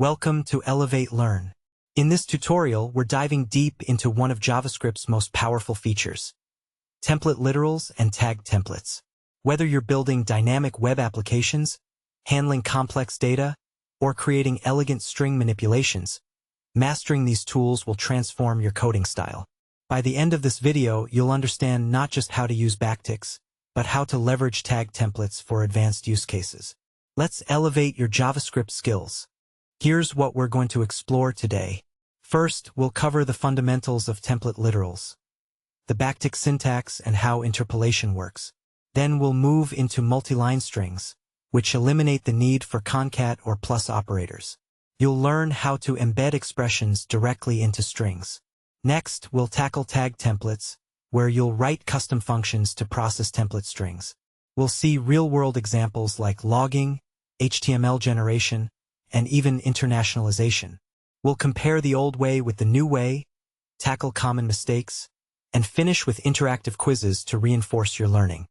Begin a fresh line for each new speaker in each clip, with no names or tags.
Welcome to Elevate Learn. In this tutorial, we're diving deep into one of JavaScript's most powerful features, template literals and tag templates. Whether you're building dynamic web applications, handling complex data, or creating elegant string manipulations, mastering these tools will transform your coding style. By the end of this video, you'll understand not just how to use backticks, but how to leverage tag templates for advanced use cases. Let's elevate your JavaScript skills. Here's what we're going to explore today. First, we'll cover the fundamentals of template literals, the backtick syntax and how interpolation works. Then we'll move into multi-line strings, which eliminate the need for concat or plus operators. You'll learn how to embed expressions directly into strings. Next, we'll tackle tag templates, where you'll write custom functions to process template strings. We'll see real-world examples like logging, HTML generation, and even internationalization. We'll compare the old way with the new way, tackle common mistakes, and finish with interactive quizzes to reinforce your learning.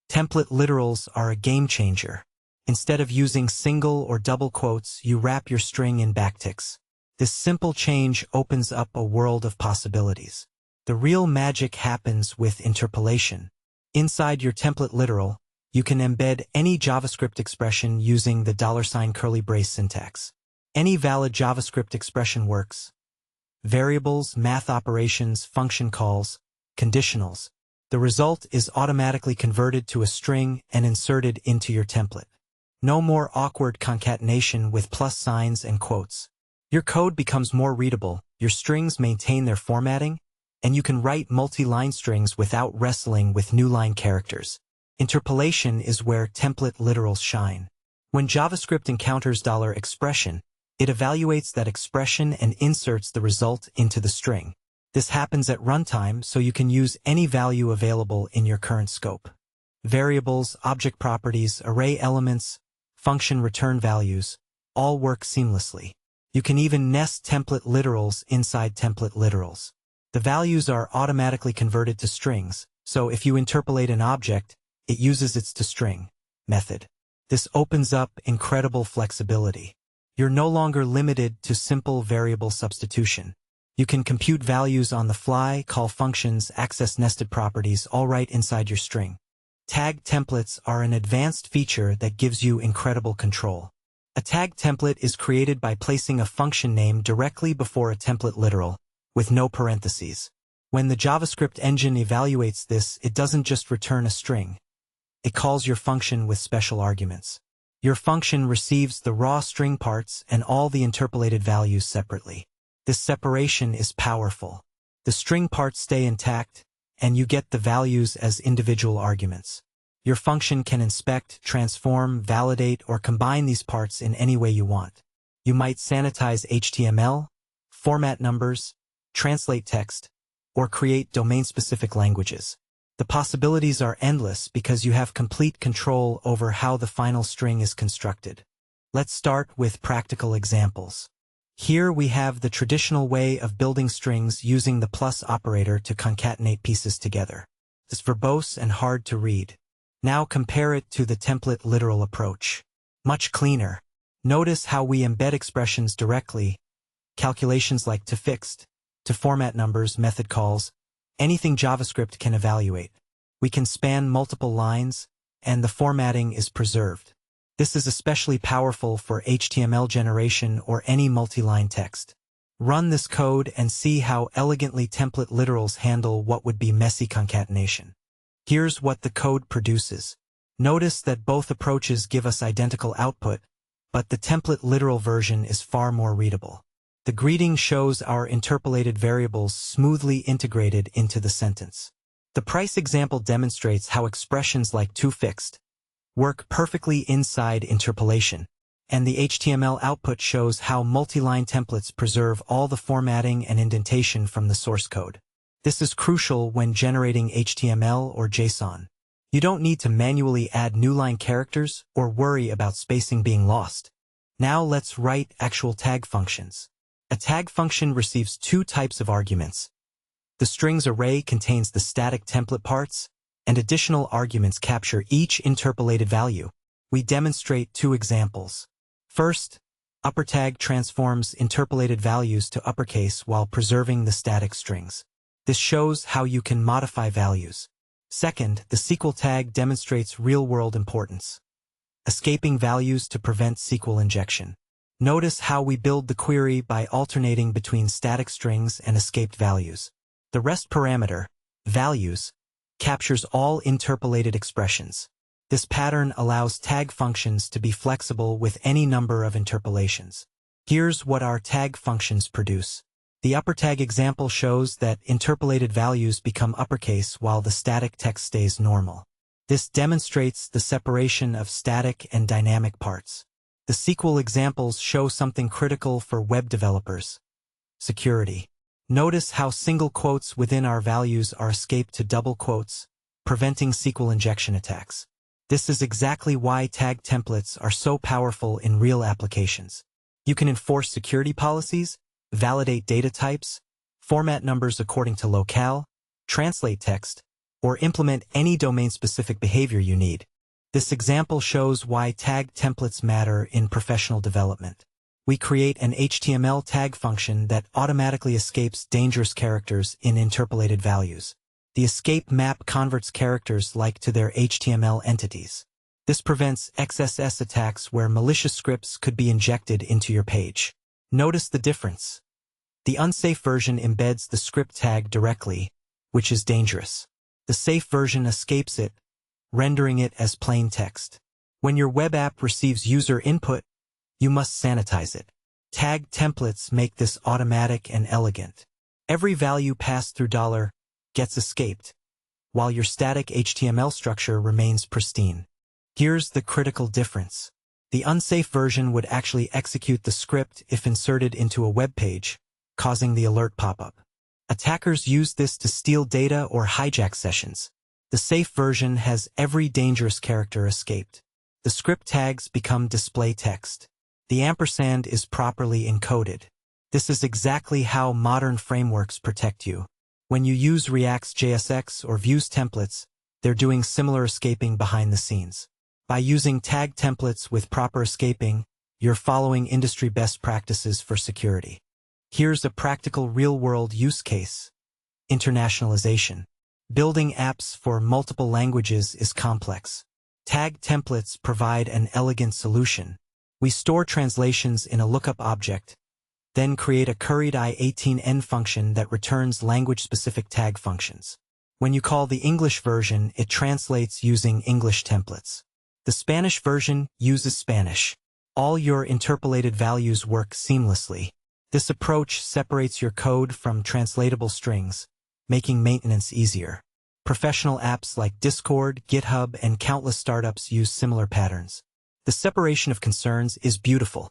Template literals are a game changer. Instead of using single or double quotes, you wrap your string in backticks. This simple change opens up a world of possibilities. The real magic happens with interpolation. Inside your template literal, you can embed any JavaScript expression using the $curly brace syntax. Any valid JavaScript expression works. Variables, math operations, function calls, conditionals. The result is automatically converted to a string and inserted into your template. No more awkward concatenation with plus signs and quotes. Your code becomes more readable, your strings maintain their formatting, and you can write multi-line strings without wrestling with new line characters. Interpolation is where template literals shine. When JavaScript encounters $expression, it evaluates that expression and inserts the result into the string. This happens at runtime, so you can use any value available in your current scope. Variables, object properties, array elements, function return values, all work seamlessly. You can even nest template literals inside template literals. The values are automatically converted to strings, so if you interpolate an object, it uses its toString method. This opens up incredible flexibility. You're no longer limited to simple variable substitution. You can compute values on the fly, call functions, access nested properties, all right inside your string. Tag templates are an advanced feature that gives you incredible control. A tag template is created by placing a function name directly before a template literal, with no parentheses. When the JavaScript engine evaluates this, it doesn't just return a string. It calls your function with special arguments. Your function receives the raw string parts and all the interpolated values separately. This separation is powerful. The string parts stay intact, and you get the values as individual arguments. Your function can inspect, transform, validate, or combine these parts in any way you want. You might sanitize HTML, format numbers, translate text, or create domain-specific languages. The possibilities are endless because you have complete control over how the final string is constructed. Let's start with practical examples. Here we have the traditional way of building strings using the plus operator to concatenate pieces together. It's verbose and hard to read. Now compare it to the template literal approach. Much cleaner. Notice how we embed expressions directly, calculations like toFixed, to format numbers, method calls, anything JavaScript can evaluate. We can span multiple lines, and the formatting is preserved. This is especially powerful for HTML generation or any multi-line text. Run this code and see how elegantly template literals handle what would be messy concatenation. Here's what the code produces. Notice that both approaches give us identical output, but the template literal version is far more readable. The greeting shows our interpolated variables smoothly integrated into the sentence. The price example demonstrates how expressions like toFixed work perfectly inside interpolation, and the HTML output shows how multi-line templates preserve all the formatting and indentation from the source code. This is crucial when generating HTML or JSON. You don't need to manually add new line characters or worry about spacing being lost. Now let's write actual tag functions. A tag function receives two types of arguments. The strings array contains the static template parts, and additional arguments capture each interpolated value. We demonstrate two examples. First, Upper tag transforms interpolated values to uppercase while preserving the static strings. This shows how you can modify values. Second, the SQL tag demonstrates real-world importance. Escaping values to prevent SQL injection. Notice how we build the query by alternating between static strings and escaped values. The rest parameter, values, captures all interpolated expressions. This pattern allows tag functions to be flexible with any number of interpolations. Here's what our tag functions produce. The upper tag example shows that interpolated values become uppercase while the static text stays normal. This demonstrates the separation of static and dynamic parts. The SQL examples show something critical for web developers: security. Notice how single quotes within our values are escaped to double quotes, preventing SQL injection attacks. This is exactly why tag templates are so powerful in real applications. You can enforce security policies, validate data types, format numbers according to locale, translate text, or implement any domain-specific behavior you need. This example shows why tag templates matter in professional development. We create an HTML tag function that automatically escapes dangerous characters in interpolated values. The escape map converts characters like to their HTML entities. This prevents XSS attacks where malicious scripts could be injected into your page. Notice the difference. The unsafe version embeds the script tag directly, which is dangerous. The safe version escapes it, rendering it as plain text. When your web app receives user input, you must sanitize it. Tag templates make this automatic and elegant. Every value passed through $gets escaped, while your static HTML structure remains pristine. Here's the critical difference. The unsafe version would actually execute the script if inserted into a web page, causing the alert pop-up. Attackers use this to steal data or hijack sessions. The safe version has every dangerous character escaped. The script tags become display text. The ampersand is properly encoded. This is exactly how modern frameworks protect you. When you use React's JSX or Vue's templates, they're doing similar escaping behind the scenes. By using tag templates with proper escaping, you're following industry best practices for security. Here's a practical real-world use case. Internationalization. Building apps for multiple languages is complex. Tag templates provide an elegant solution. We store translations in a lookup object, then create a curried i18n function that returns language-specific tag functions. When you call the English version, it translates using English templates. The Spanish version uses Spanish. All your interpolated values work seamlessly. This approach separates your code from translatable strings, making maintenance easier. Professional apps like Discord, GitHub, and countless startups use similar patterns. The separation of concerns is beautiful.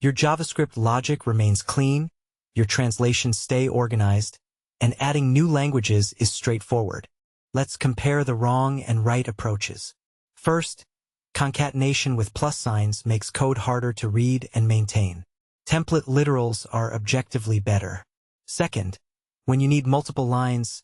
Your JavaScript logic remains clean, your translations stay organized, and adding new languages is straightforward. Let's compare the wrong and right approaches. First, concatenation with plus signs makes code harder to read and maintain. Template literals are objectively better. Second, when you need multiple lines,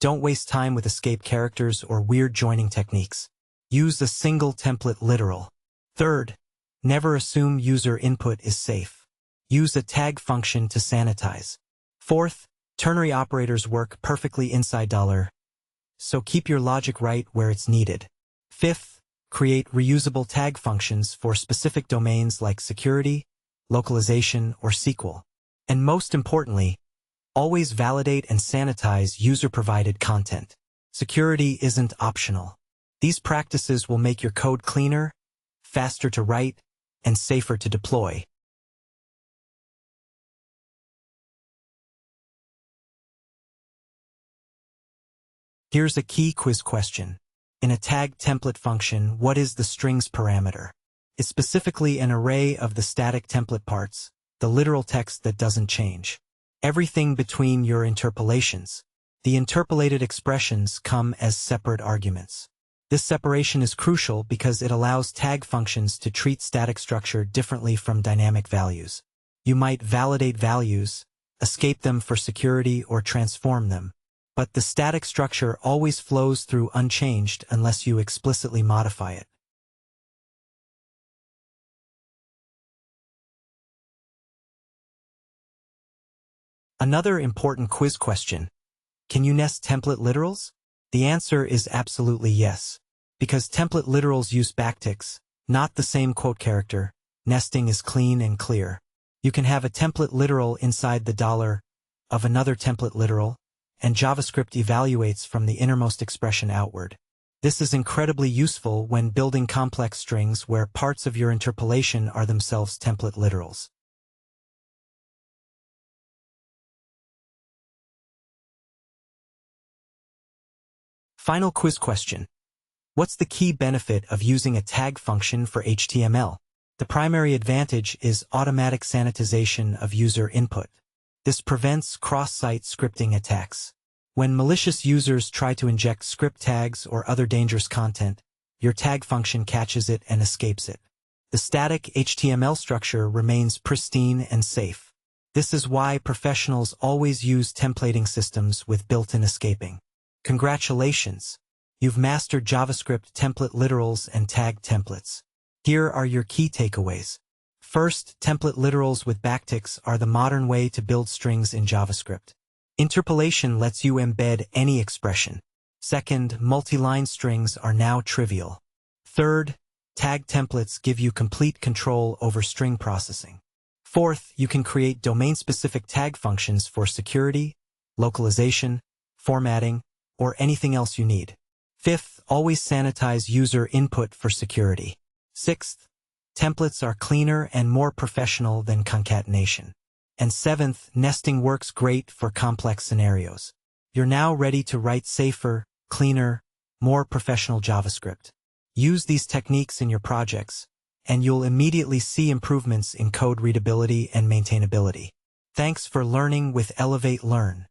don't waste time with escape characters or weird joining techniques. Use a single template literal. Third, never assume user input is safe. Use a tag function to sanitize. Fourth, ternary operators work perfectly inside $, so keep your logic right where it's needed. Fifth, create reusable tag functions for specific domains like security, localization, or SQL. And most importantly, always validate and sanitize user-provided content. Security isn't optional. These practices will make your code cleaner, faster to write, and safer to deploy. Here's a key quiz question. In a tag template function, what is the strings parameter? It's specifically an array of the static template parts, the literal text that doesn't change. Everything between your interpolations. The interpolated expressions come as separate arguments. This separation is crucial because it allows tag functions to treat static structure differently from dynamic values. You might validate values, escape them for security, or transform them, but the static structure always flows through unchanged unless you explicitly modify it. Another important quiz question. Can you nest template literals? The answer is absolutely yes. Because template literals use backticks, not the same quote character, nesting is clean and clear. You can have a template literal inside the dollar of another template literal, and JavaScript evaluates from the innermost expression outward. This is incredibly useful when building complex strings where parts of your interpolation are themselves template literals. Final quiz question. What's the key benefit of using a tag function for HTML? The primary advantage is automatic sanitization of user input. This prevents cross-site scripting attacks. When malicious users try to inject script tags or other dangerous content, your tag function catches it and escapes it. The static HTML structure remains pristine and safe. This is why professionals always use templating systems with built-in escaping. Congratulations! You've mastered JavaScript template literals and tag templates. Here are your key takeaways. First, template literals with backticks are the modern way to build strings in JavaScript. Interpolation lets you embed any expression. Second, multi-line strings are now trivial. Third, tag templates give you complete control over string processing. Fourth, you can create domain-specific tag functions for security, localization, formatting, or anything else you need. Fifth, always sanitize user input for security. Sixth, templates are cleaner and more professional than concatenation. And seventh, nesting works great for complex scenarios. You're now ready to write safer, cleaner, more professional JavaScript. Use these techniques in your projects, and you'll immediately see improvements in code readability and maintainability. Thanks for learning with Elevate Learn.